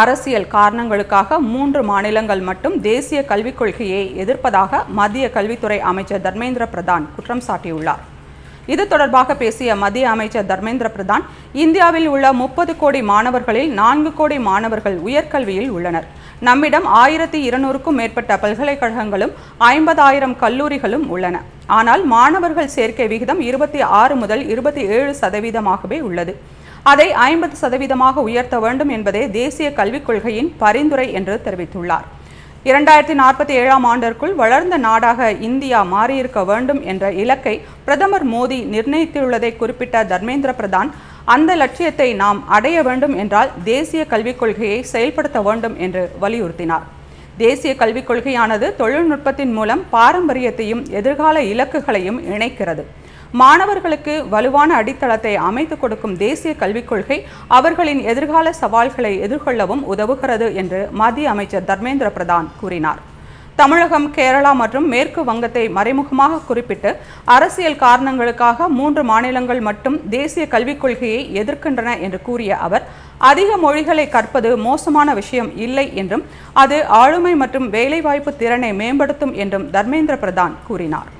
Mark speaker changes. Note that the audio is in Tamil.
Speaker 1: அரசியல் காரணங்களுக்காக 3 மாநிலங்கள் மட்டும் தேசிய கல்விக் கொள்கையை எதிர்ப்பதாக மத்திய கல்வித்துறை அமைச்சர் தர்மேந்திர பிரதான் குற்றம் சாட்டியுள்ளார். இது தொடர்பாக பேசிய மத்திய அமைச்சர் தர்மேந்திர பிரதான், இந்தியாவில் உள்ள 30 கோடி மாணவர்களில் 4 கோடி மாணவர்கள் உயர்கல்வியில் உள்ளனர். நம்மிடம் 1200க்கும் மேற்பட்ட பல்கலைக்கழகங்களும் 50,000 கல்லூரிகளும் உள்ளன. ஆனால் மாணவர்கள் சேர்க்கை விகிதம் 26 முதல் 27% உள்ளது. அதை 50% உயர்த்த வேண்டும் என்பதே தேசிய கல்விக் கொள்கையின் பரிந்துரை என்று தெரிவித்துள்ளார். 2047ஆம் ஆண்டிற்குள் வளர்ந்த நாடாக இந்தியா மாறியிருக்க வேண்டும் என்ற இலக்கை பிரதமர் மோடி நிர்ணயித்துள்ளதை குறிப்பிட்ட தர்மேந்திர பிரதான், அந்த லட்சியத்தை நாம் அடைய வேண்டும் என்றால் தேசிய கல்விக் கொள்கையை செயல்படுத்த வேண்டும் என்று வலியுறுத்தினார். தேசிய கல்விக் கொள்கையானது தொழில்நுட்பத்தின் மூலம் பாரம்பரியத்தையும் எதிர்கால இலக்குகளையும் இணைக்கிறது. மாணவர்களுக்கு வலுவான அடித்தளத்தை அமைத்துக் கொடுக்கும் தேசிய கல்விக் கொள்கை அவர்களின் எதிர்கால சவால்களை எதிர்கொள்ளவும் உதவுகிறது என்று மத்திய அமைச்சர் தர்மேந்திர பிரதான் கூறினார். தமிழகம், கேரளா மற்றும் மேற்கு வங்கத்தை மறைமுகமாக குறிப்பிட்டு அரசியல் காரணங்களுக்காக 3 மாநிலங்கள் மட்டும் தேசிய கல்விக் கொள்கையை எதிர்க்கின்றன என்று கூறிய அவர், அதிக மொழிகளை கற்பது மோசமான விஷயம் இல்லை என்றும் அது ஆளுமை மற்றும் வேலைவாய்ப்பு திறனை மேம்படுத்தும் என்றும் தர்மேந்திர பிரதான் கூறினார்.